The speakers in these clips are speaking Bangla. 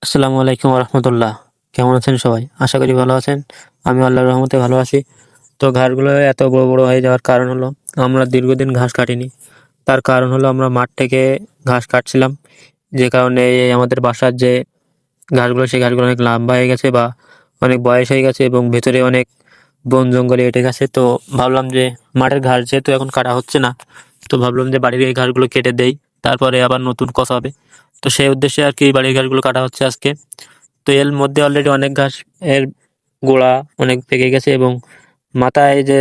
আসসালামু আলাইকুম রহমতুল্লাহ। কেমন আছেন সবাই? আশা করি ভালো আছেন। আমি আল্লাহর রহমতে ভালো আছি। তো ঘাসগুলো এত বড় বড় হয়ে যাওয়ার কারণ হলো আমরা দীর্ঘদিন ঘাস কাটিনি। তার কারণ হলো আমরা মাঠ থেকে ঘাস কাটছিলাম, যে কারণে এই আমাদের বাসার যে ঘাসগুলো সেই ঘাসগুলো অনেক লম্বা হয়ে গেছে বা অনেক বয়স হয়ে গেছে এবং ভেতরে অনেক বন জঙ্গলে এঁটে গেছে। তো ভাবলাম যে মাঠের ঘাস যেহেতু এখন কাটা হচ্ছে না, তো ভাবলাম যে বাড়ির এই ঘাসগুলো কেটে দেই, তারপরে আবার নতুন কষা হবে। তো সেই উদ্দেশ্যে আর কি বাড়ির ঘাসগুলো কাটা হচ্ছে আজকে। তো এর মধ্যে অলরেডি অনেক ঘাস এর গোড়া অনেক পেকে গেছে এবং মাথায় যে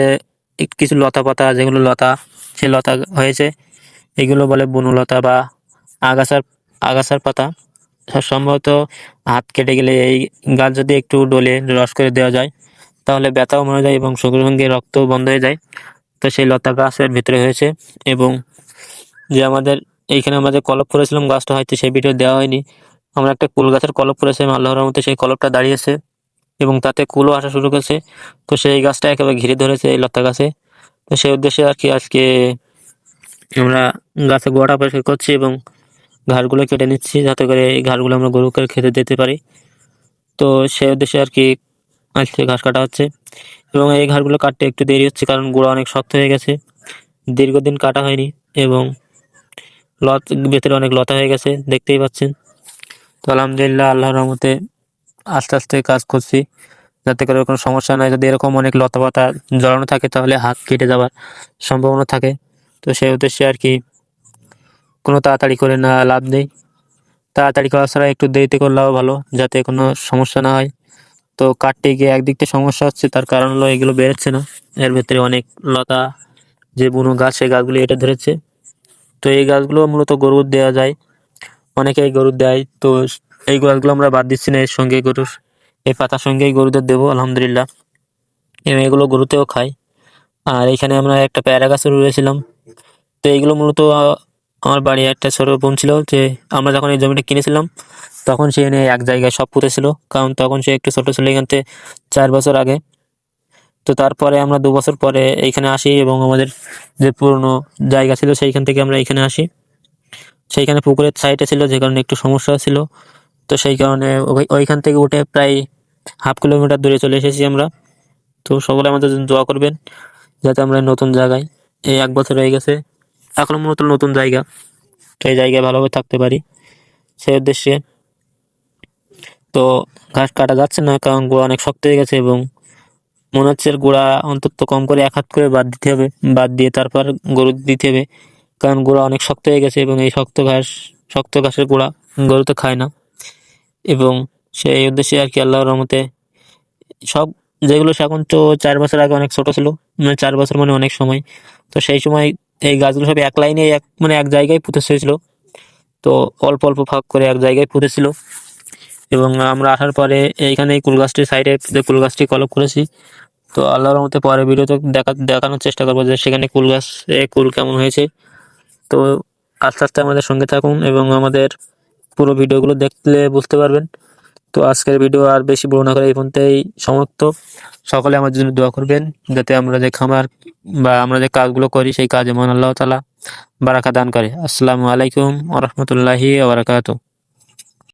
কিছু লতা পাতা, যেগুলো লতা, সেই লতা হয়েছে, এগুলো বলে বনলতা বা আগাছার আগাছার পাতা। সম্ভবত হাত কেটে গেলে এই গাছ যদি একটু ডলে রস করে দেওয়া যায় তাহলে ব্যথাও মরে যায় এবং সঙ্গে সঙ্গে রক্ত বন্ধ হয়ে যায়। তো সেই লতা গাছের ভিতরে হয়েছে। এবং যে আমাদের এইখানে আমরা যে কলপ করেছিলাম, গাছটা হয়তো সেই ভিডিও দেওয়া হয়নি, আমরা একটা কুল গাছের কলপ করেছিলাম, আল্লাহর রহমতে সেই কলপটা দাঁড়িয়েছে এবং তাতে কুলও আসা শুরু করেছে। তো সেই গাছটা একেবারে ঘিরে ধরেছে এই লতা গাছে। তো সেই উদ্দেশ্যে আর কি আজকে আমরা গাছের গোড়াটা পরিষ্কার করছি এবং ঘাসগুলো কেটে নিচ্ছি, যাতে করে এই ঘাসগুলো আমরা গরুকে খেতে দিতে পারি। তো সেই উদ্দেশ্যে আর কি আজকে ঘাস কাটা হচ্ছে। এবং এই ঘাসগুলো কাটতে একটু দেরি হচ্ছে কারণ গোড়া অনেক শক্ত হয়ে গেছে, দীর্ঘদিন কাটা হয়নি এবং ভেতরে অনেক লতা হয়ে গেছে, দেখতেই পাচ্ছেন। তো আলহামদুলিল্লাহ, আল্লাহর রহমতে আস্তে আস্তে কাজ করছি যাতে করে কোনো সমস্যা নাই। যদি এরকম অনেক লতাপাতা জড়ানো থাকে তাহলে হাত কেটে যাওয়ার সম্ভাবনা থাকে। তো সেই উদ্দেশ্যে আর কি কোনো তাড়াতাড়ি করে না লাভ নেই, তাড়াতাড়ি করা ছাড়া একটু দেরিতে করলেও ভালো, যাতে কোনো সমস্যা না হয়। তো কাটতে গিয়ে একদিক থেকে সমস্যা হচ্ছে, তার কারণ হলো এগুলো বেরোচ্ছে না, এর ভেতরে অনেক লতা, যে বুনো গাছ সেই গাছগুলি এটা ধরেছে। তো এই গাছগুলো মূলত গরুর দেওয়া যায়, অনেকেই গরুর দেয়। তো এই গাছগুলো আমরা বাদ দিচ্ছি না, এর সঙ্গে গরুর এই পাতার সঙ্গেই গরুদের দেবো আলহামদুলিল্লাহ। এবং এগুলো গরুতেও খায়। আর এখানে আমরা একটা পেয়ারা গাছও রুয়েছিলাম। তো এইগুলো মূলত আমার বাড়ি একটা ছোট বোন ছিল, যে আমরা যখন এই জমিটা কিনেছিলাম তখন সে এনে এক জায়গায় সব পুঁতেছিল, কারণ তখন সে একটু ছোট ছিল, এখান থেকে 4 বছর আগে। তো তারপরে আমরা 2 বছর পরে এইখানে আসি এবং আমাদের যে পুরনো জায়গা ছিল সেইখান থেকে আমরা এখানে আসি। সেইখানে পুকুরের সাইডে ছিল, যে কারণে একটু সমস্যা ছিল। তো সেই কারণে ওইখান থেকে উঠে প্রায় 1/2 কিলোমিটার দূরে চলে এসেছি আমরা। তো সকলে আমাদের জন্য দোয়া করবেন যাতে আমরা নতুন জায়গায়, এই 1 বছর হয়ে গেছে, এখনো মূলত নতুন জায়গা, তো এই জায়গায় ভালোভাবে থাকতে পারি, সেই উদ্দেশ্যে। তো ঘাস কাটা যাচ্ছে না কারণ গোড়া অনেক শক্ত হয়ে গেছে এবং মনে হচ্ছে এর গোড়া অন্তত কম করে 1 হাত করে বাদ দিতে হবে, বাদ দিয়ে তারপর গরু দিতে হবে, কারণ গোড়া অনেক শক্ত হয়ে গেছে এবং এই শক্ত ঘাসের গোড়া গরু তো খায় না। এবং সেই উদ্দেশ্যে আর কি আল্লাহর রহমতে সব, যেগুলো এখন তো 4 বছর আগে অনেক ছোট ছিল, মানে 4 বছর মানে অনেক সময়। তো সেই সময় এই গাছগুলো সব এক লাইনে মানে এক জায়গায় পুঁতে হয়েছিল। তো অল্প অল্প ফাঁক করে এক জায়গায় পুঁতেছিল। এবং আমরা আসার পরে এইখানে এই কুল গাছটির সাইডে কুল গাছটি কলপ করেছি। তো আল্লাহর রহমতে পরে ভিডিওতে দেখানোর চেষ্টা করবো যে সেখানে কুল গাছ কুল কেমন হয়েছে। তো আস্তে আস্তে আমাদের সঙ্গে থাকুন এবং আমাদের পুরো ভিডিওগুলো দেখলে বুঝতে পারবেন। তো আজকের ভিডিও আর বেশি বড় না করে এই পর্যন্তই সমাপ্ত। সকলে আমার জন্য দোয়া করবেন যাতে আমরা যে খামার বা আমরা যে কাজগুলো করি সেই কাজে মহান আল্লাহ তাআলা বারাকা দান করে। আসসালামু আলাইকুম ওয়া রাহমাতুল্লাহি ওয়া বারাকাতুহু।